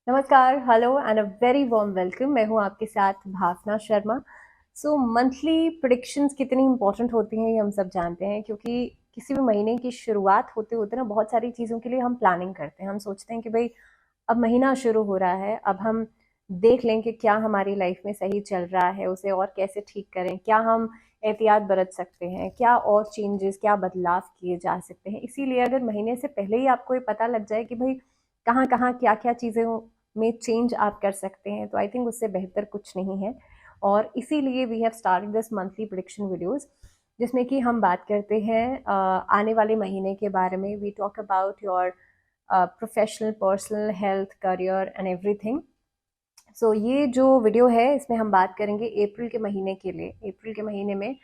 नमस्कार, hello and a very warm welcome. मैं हूं आपके साथ भावना शर्मा। मंथली प्रिडिक्शंस कितनी इंपॉर्टेंट होती हैं ये हम सब जानते हैं, क्योंकि किसी भी महीने की शुरुआत होते होते ना बहुत सारी चीज़ों के लिए हम प्लानिंग करते हैं। हम सोचते हैं कि भाई अब महीना शुरू हो रहा है, अब हम देख लें कि क्या हमारी लाइफ में सही चल रहा है, उसे और कैसे ठीक करें, क्या हम एहतियात बरत सकते हैं, क्या और चेंजेस, क्या बदलाव किए जा सकते हैं। इसीलिए अगर महीने से पहले ही आपको ये पता लग जाए कि भाई कहाँ कहाँ क्या क्या चीज़ें में चेंज आप कर सकते हैं, तो आई थिंक उससे बेहतर कुछ नहीं है। और इसीलिए we have started this monthly prediction videos, जिसमें कि हम बात करते हैं आने वाले महीने के बारे में। We talk about your professional, personal, health, career and everything. ये जो वीडियो है इसमें हम बात करेंगे अप्रैल के महीने के लिए। अप्रैल के महीने में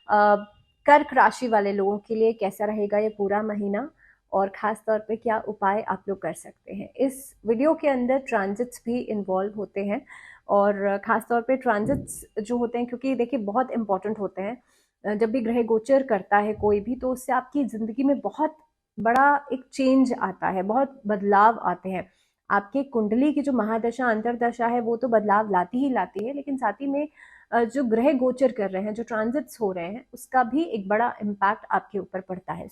कर्क राशि वाले लोगों के लिए कैसा रहेगा ये पूरा महीना, और खास तौर पे क्या उपाय आप लोग कर सकते हैं। इस वीडियो के अंदर ट्रांजिट्स भी इन्वॉल्व होते हैं, और खास तौर पे ट्रांजिट्स जो होते हैं, क्योंकि देखिए बहुत इंपॉर्टेंट होते हैं। जब भी ग्रह गोचर करता है कोई भी, तो उससे आपकी जिंदगी में बहुत बड़ा एक चेंज आता है, बहुत बदलाव आते हैं। आपके कुंडली की जो महादशा अंतरदशा है वो तो बदलाव लाती ही लाती है, लेकिन साथ ही में जो ग्रह गोचर कर रहे हैं, जो ट्रांजिट्स हो रहे हैं, उसका भी एक बड़ा इम्पैक्ट आपके ऊपर पड़ता है।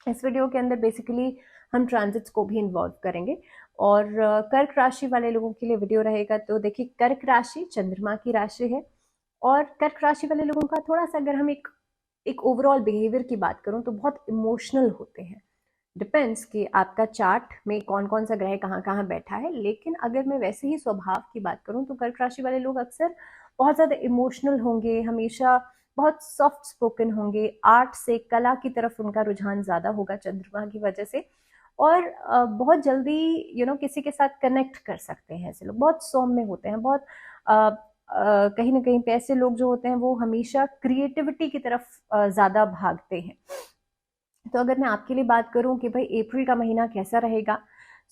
इस वीडियो के अंदर बेसिकली हम ट्रांजिट्स को भी इन्वॉल्व करेंगे। और कर्क राशि वाले लोगों के लिए वीडियो रहेगा। तो देखिए, कर्क राशि चंद्रमा की राशि है, और कर्क राशि वाले लोगों का थोड़ा सा अगर हम एक एक ओवरऑल बिहेवियर की बात करूं तो बहुत इमोशनल होते हैं। डिपेंड्स कि आपका चार्ट में कौन कौन सा ग्रह कहाँ कहाँ बैठा है, लेकिन अगर मैं वैसे ही स्वभाव की बात करूं तो कर्क राशि वाले लोग अक्सर बहुत ज़्यादा इमोशनल होंगे, हमेशा बहुत सॉफ्ट स्पोकन होंगे, आर्ट से कला की तरफ उनका रुझान ज़्यादा होगा चंद्रमा की वजह से। और बहुत जल्दी किसी के साथ कनेक्ट कर सकते हैं। ऐसे लोग बहुत सौम्य होते हैं, बहुत कहीं ना कहीं पे ऐसे लोग जो होते हैं वो हमेशा क्रिएटिविटी की तरफ ज़्यादा भागते हैं। तो अगर मैं आपके लिए बात करूं कि भाई अप्रैल का महीना कैसा रहेगा,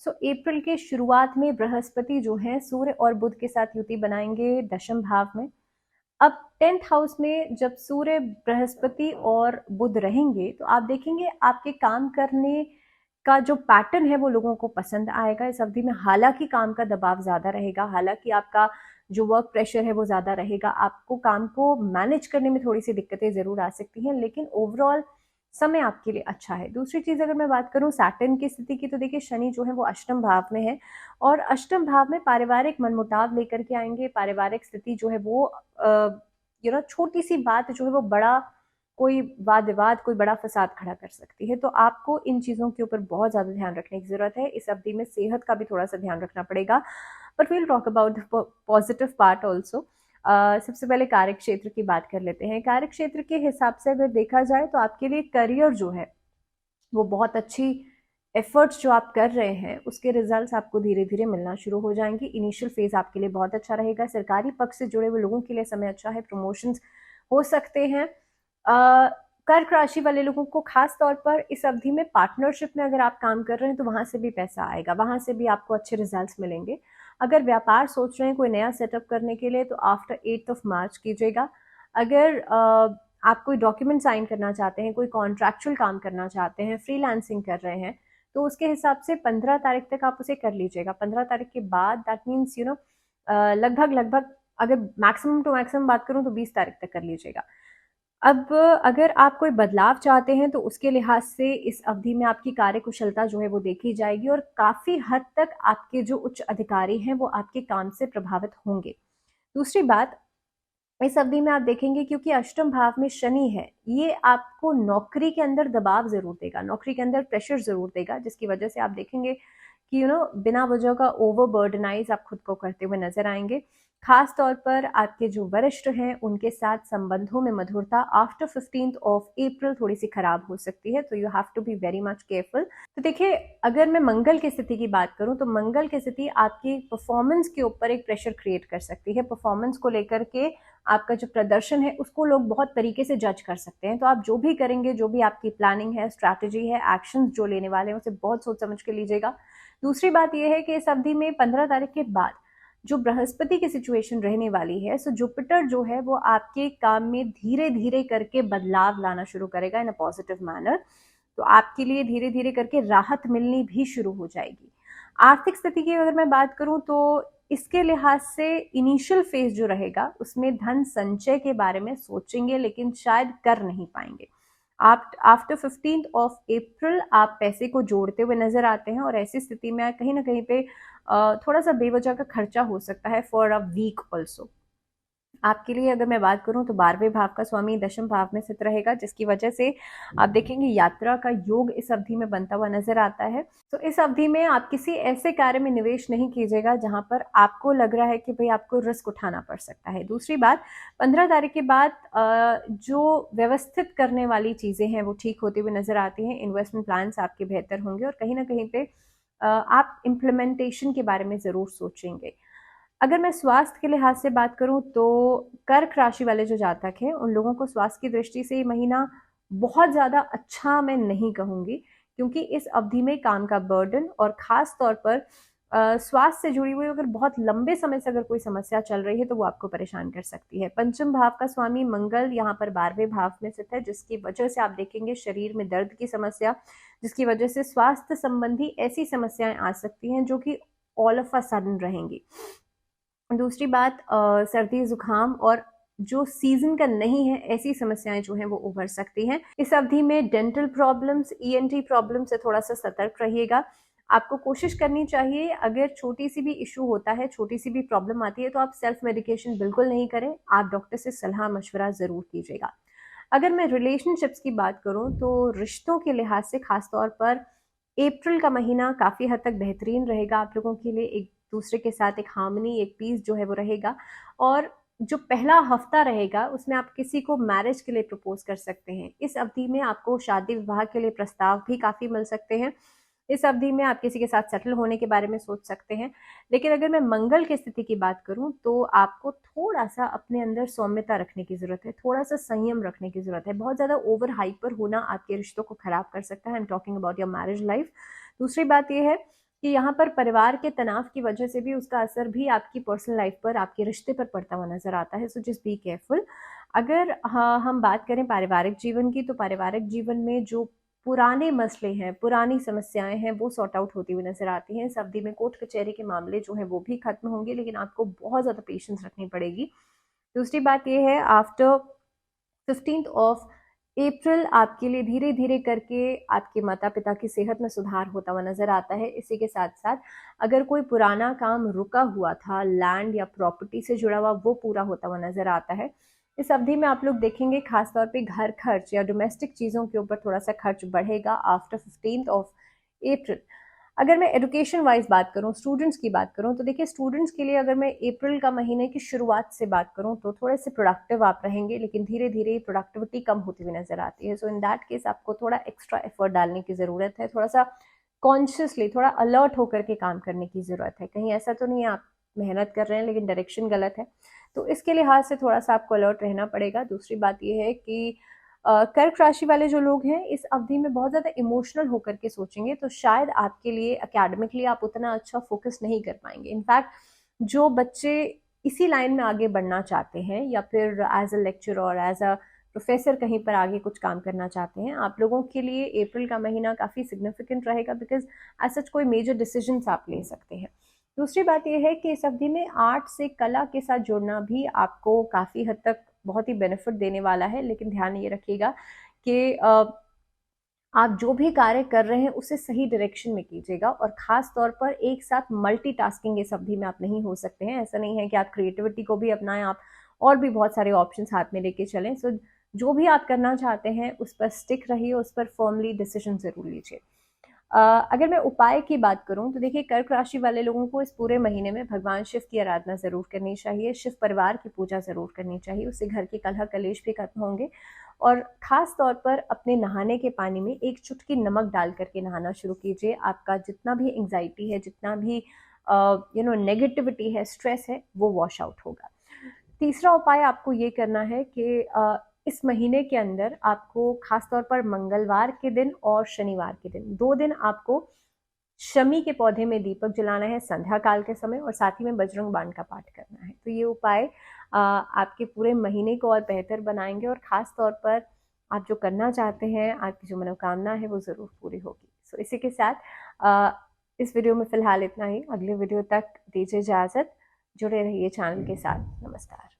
अप्रैल के शुरुआत में बृहस्पति जो है सूर्य और बुध के साथ युति बनाएंगे दशम भाव में। अब 10th हाउस में जब सूर्य, बृहस्पति और बुध रहेंगे तो आप देखेंगे आपके काम करने का जो पैटर्न है वो लोगों को पसंद आएगा इस अवधि में। हालांकि काम का दबाव ज्यादा रहेगा, हालांकि आपका जो वर्क प्रेशर है वो ज्यादा रहेगा, आपको काम को मैनेज करने में थोड़ी सी दिक्कतें जरूर आ सकती हैं, लेकिन ओवरऑल समय आपके लिए अच्छा है। दूसरी चीज अगर मैं बात करूं सैटर्न की स्थिति की, तो देखिए शनि जो है वो अष्टम भाव में है, और अष्टम भाव में पारिवारिक मनमुटाव लेकर के आएंगे। पारिवारिक स्थिति जो है वो छोटी सी बात जो है वो बड़ा कोई वाद विवाद, कोई बड़ा फसाद खड़ा कर सकती है। तो आपको इन चीजों के ऊपर बहुत ज्यादा ध्यान रखने की जरूरत है। इस अवधि में सेहत का भी थोड़ा सा ध्यान रखना पड़ेगा। But we'll talk about the positive part also. सबसे पहले कार्य क्षेत्र की बात कर लेते हैं। कार्य क्षेत्र के हिसाब से अगर देखा जाए तो आपके लिए करियर जो है वो बहुत अच्छी एफर्ट्स जो आप कर रहे हैं उसके रिजल्ट्स आपको धीरे धीरे मिलना शुरू हो जाएंगे। इनिशियल फेज आपके लिए बहुत अच्छा रहेगा। सरकारी पक्ष से जुड़े हुए लोगों के लिए समय अच्छा है, प्रमोशंस हो सकते हैं। कर्क राशि वाले लोगों को खास तौर पर इस अवधि में पार्टनरशिप में अगर आप काम कर रहे हैं तो वहां से भी पैसा आएगा, वहां से भी आपको अच्छे रिजल्ट्स मिलेंगे। अगर व्यापार सोच रहे हैं कोई नया सेटअप करने के लिए तो आफ्टर 8 मार्च कीजिएगा। अगर आप कोई डॉक्यूमेंट साइन करना चाहते हैं, कोई कॉन्ट्रैक्चुअल काम करना चाहते हैं, फ्रीलांसिंग कर रहे हैं, तो उसके हिसाब से 15 तारीख तक आप उसे कर लीजिएगा। 15 तारीख के बाद दैट मीन्स लगभग लगभग, अगर मैक्सिमम टू मैक्सिमम बात करूं तो 20 तारीख तक कर लीजिएगा। अब अगर आप कोई बदलाव चाहते हैं तो उसके लिहाज से इस अवधि में आपकी कार्य कुशलता जो है वो देखी जाएगी, और काफी हद तक आपके जो उच्च अधिकारी हैं वो आपके काम से प्रभावित होंगे। दूसरी बात, इस अवधि में आप देखेंगे क्योंकि अष्टम भाव में शनि है, ये आपको नौकरी के अंदर दबाव जरूर देगा, नौकरी के अंदर प्रेशर जरूर देगा, जिसकी वजह से आप देखेंगे कि बिना वजह का ओवरबर्डनाइज आप खुद को करते हुए नजर आएंगे। खास तौर पर आपके जो वरिष्ठ हैं उनके साथ संबंधों में मधुरता आफ्टर 15 अप्रैल थोड़ी सी खराब हो सकती है, तो you have to be very much careful. तो देखिए, अगर मैं मंगल की स्थिति की बात करूं तो मंगल की स्थिति आपकी परफॉर्मेंस के ऊपर एक प्रेशर क्रिएट कर सकती है। परफॉर्मेंस को लेकर के आपका जो प्रदर्शन है उसको लोग बहुत तरीके से जज कर सकते हैं। तो आप जो भी करेंगे, जो भी आपकी प्लानिंग है, स्ट्रैटेजी है, एक्शन जो लेने वाले हैं, उसे बहुत सोच समझ के लीजिएगा। दूसरी बात यह है कि इस अवधि में 15 तारीख के बाद जो बृहस्पति की सिचुएशन रहने वाली है, जुपिटर जो है वो आपके काम में धीरे धीरे करके बदलाव लाना शुरू करेगा इन अ पॉजिटिव मैनर। तो आपके लिए धीरे धीरे करके राहत मिलनी भी शुरू हो जाएगी। आर्थिक स्थिति की अगर मैं बात करूं तो इसके लिहाज से इनिशियल फेज जो रहेगा उसमें धन संचय के बारे में सोचेंगे, लेकिन शायद कर नहीं पाएंगे। आप आफ्टर 15 अप्रैल आप पैसे को जोड़ते हुए नजर आते हैं, और ऐसी स्थिति में कहीं ना कहीं पे थोड़ा सा बेवजह का खर्चा हो सकता है फॉर अ वीक ऑल्सो। आपके लिए अगर मैं बात करूं तो 12वें भाव का स्वामी दशम भाव में स्थित रहेगा, जिसकी वजह से आप देखेंगे यात्रा का योग इस अवधि में बनता हुआ नजर आता है। तो इस अवधि में आप किसी ऐसे कार्य में निवेश नहीं कीजिएगा जहां पर आपको लग रहा है कि भाई आपको रिस्क उठाना पड़ सकता है। दूसरी बात, 15 तारीख के बाद जो व्यवस्थित करने वाली चीजें हैं वो ठीक होती हुई नजर आती हैं। इन्वेस्टमेंट प्लान्स आपके बेहतर होंगे, और कहीं ना कहीं पे आप इम्प्लीमेंटेशन के बारे में जरूर सोचेंगे। अगर मैं स्वास्थ्य के लिहाज से बात करूं तो कर्क राशि वाले जो जातक हैं उन लोगों को स्वास्थ्य की दृष्टि से ये महीना बहुत ज्यादा अच्छा मैं नहीं कहूंगी, क्योंकि इस अवधि में काम का बर्डन और खास तौर पर स्वास्थ्य से जुड़ी हुई अगर बहुत लंबे समय से अगर कोई समस्या चल रही है तो वो आपको परेशान कर सकती है। पंचम भाव का स्वामी मंगल यहाँ पर 12वें भाव में स्थित है, जिसकी वजह से आप देखेंगे शरीर में दर्द की समस्या, जिसकी वजह से स्वास्थ्य संबंधी ऐसी समस्याएं आ सकती हैं जो कि ऑल ऑफ अ सडन रहेंगी। दूसरी बात, सर्दी जुकाम और जो सीजन का नहीं है ऐसी समस्याएं जो हैं वो उभर सकती हैं। इस अवधि में डेंटल प्रॉब्लम्स, ईएनटी प्रॉब्लम से थोड़ा सा सतर्क रहिएगा। आपको कोशिश करनी चाहिए, अगर छोटी सी भी इशू होता है, छोटी सी भी प्रॉब्लम आती है, तो आप सेल्फ मेडिकेशन बिल्कुल नहीं करें, आप डॉक्टर से सलाह मशवरा जरूर कीजिएगा। अगर मैं रिलेशनशिप्स की बात करूं तो रिश्तों के लिहाज से खासतौर पर अप्रैल का महीना काफी हद तक बेहतरीन रहेगा आप लोगों के लिए। एक दूसरे के साथ एक हार्मनी, एक पीस जो है वो रहेगा, और जो पहला हफ्ता रहेगा उसमें आप किसी को मैरिज के लिए प्रपोज कर सकते हैं। इस अवधि में आपको शादी विवाह के लिए प्रस्ताव भी काफी मिल सकते हैं। इस अवधि में आप किसी के साथ सेटल होने के बारे में सोच सकते हैं। लेकिन अगर मैं मंगल की स्थिति की बात करूं तो आपको थोड़ा सा अपने अंदर सौम्यता रखने की जरूरत है, थोड़ा सा संयम रखने की जरूरत है। बहुत ज्यादा ओवर हाइपर होना आपके रिश्तों को खराब कर सकता है। I am talking about your marriage life. दूसरी बात यह है कि यहाँ पर परिवार के तनाव की वजह से भी उसका असर भी आपकी पर्सनल लाइफ पर, आपके रिश्ते पर पड़ता हुआ नजर आता है। So just be careful. अगर हाँ हम बात करें पारिवारिक जीवन की, तो पारिवारिक जीवन में जो पुराने मसले हैं, पुरानी समस्याएं हैं, वो सॉर्ट आउट होती हुई नजर आती हैं। इस अवधि में कोर्ट कचहरी के मामले जो हैं वो भी खत्म होंगे, लेकिन आपको बहुत ज्यादा पेशेंस रखनी पड़ेगी। दूसरी बात यह है, आफ्टर 15 अप्रैल आपके लिए धीरे धीरे करके आपके माता पिता की सेहत में सुधार होता हुआ नजर आता है। इसी के साथ साथ अगर कोई पुराना काम रुका हुआ था, लैंड या प्रॉपर्टी से जुड़ा हुआ, वो पूरा होता हुआ नजर आता है। इस अवधि में आप लोग देखेंगे खासतौर पे घर खर्च या डोमेस्टिक चीजों के ऊपर थोड़ा सा खर्च बढ़ेगा आफ्टर 15 अप्रैल। अगर मैं एजुकेशन वाइज बात करूं, स्टूडेंट्स की बात करूं, तो देखिए स्टूडेंट्स के लिए अगर मैं अप्रैल का महीने की शुरुआत से बात करूं तो थोड़े से प्रोडक्टिव आप रहेंगे, लेकिन धीरे धीरे प्रोडक्टिविटी कम होती हुई नजर आती है। सो इन दैट केस आपको थोड़ा एक्स्ट्रा एफर्ट डालने की जरूरत है, थोड़ा सा कॉन्शियसली, थोड़ा अलर्ट होकर के काम करने की जरूरत है। कहीं ऐसा तो नहीं है आप मेहनत कर रहे हैं लेकिन डायरेक्शन गलत है, तो इसके लिहाज से थोड़ा सा आपको अलर्ट रहना पड़ेगा। दूसरी बात यह है कि कर्क राशि वाले जो लोग हैं इस अवधि में बहुत ज्यादा इमोशनल होकर के सोचेंगे, तो शायद आपके लिए एकेडमिकली आप उतना अच्छा फोकस नहीं कर पाएंगे। इनफैक्ट जो बच्चे इसी लाइन में आगे बढ़ना चाहते हैं या फिर एज अ लेक्चरर और एज अ प्रोफेसर कहीं पर आगे कुछ काम करना चाहते हैं, आप लोगों के लिए अप्रैल का महीना काफी सिग्निफिकेंट रहेगा, बिकॉज एज सच कोई मेजर डिसीजंस आप ले सकते हैं। दूसरी बात यह है कि इस अवधि में आर्ट से कला के साथ जुड़ना भी आपको काफी हद तक बहुत ही बेनिफिट देने वाला है। लेकिन ध्यान ये रखिएगा कि आप जो भी कार्य कर रहे हैं उसे सही डायरेक्शन में कीजिएगा, और खास तौर पर एक साथ मल्टीटास्किंग इस अवधि में आप नहीं हो सकते हैं। ऐसा नहीं है कि आप क्रिएटिविटी को भी अपनाएं, आप और भी बहुत सारे ऑप्शंस हाथ में लेके चलें। सो जो भी आप करना चाहते हैं उस पर स्टिक रहिए, उस पर फर्मली डिसीजन जरूर लीजिए। अगर मैं उपाय की बात करूं तो देखिए कर्क राशि वाले लोगों को इस पूरे महीने में भगवान शिव की आराधना जरूर करनी चाहिए, शिव परिवार की पूजा जरूर करनी चाहिए, उससे घर के कलह कलेश भी खत्म होंगे। और खास तौर पर अपने नहाने के पानी में एक चुटकी नमक डाल करके नहाना शुरू कीजिए। आपका जितना भी एंग्जाइटी है, जितना भी नेगेटिविटी है, स्ट्रेस है, वो वॉश आउट होगा। तीसरा उपाय आपको ये करना है कि इस महीने के अंदर आपको खासतौर पर मंगलवार के दिन और शनिवार के दिन, 2 दिन आपको शमी के पौधे में दीपक जलाना है संध्या काल के समय, और साथ ही में बजरंग बाण का पाठ करना है। तो ये उपाय आपके पूरे महीने को और बेहतर बनाएंगे, और खास तौर पर आप जो करना चाहते हैं, आपकी जो मनोकामना है वो जरूर पूरी होगी। सो इसी के साथ इस वीडियो में फिलहाल इतना ही। अगले वीडियो तक दीजिए इजाजत, जुड़े रहिए चैनल के साथ। नमस्कार।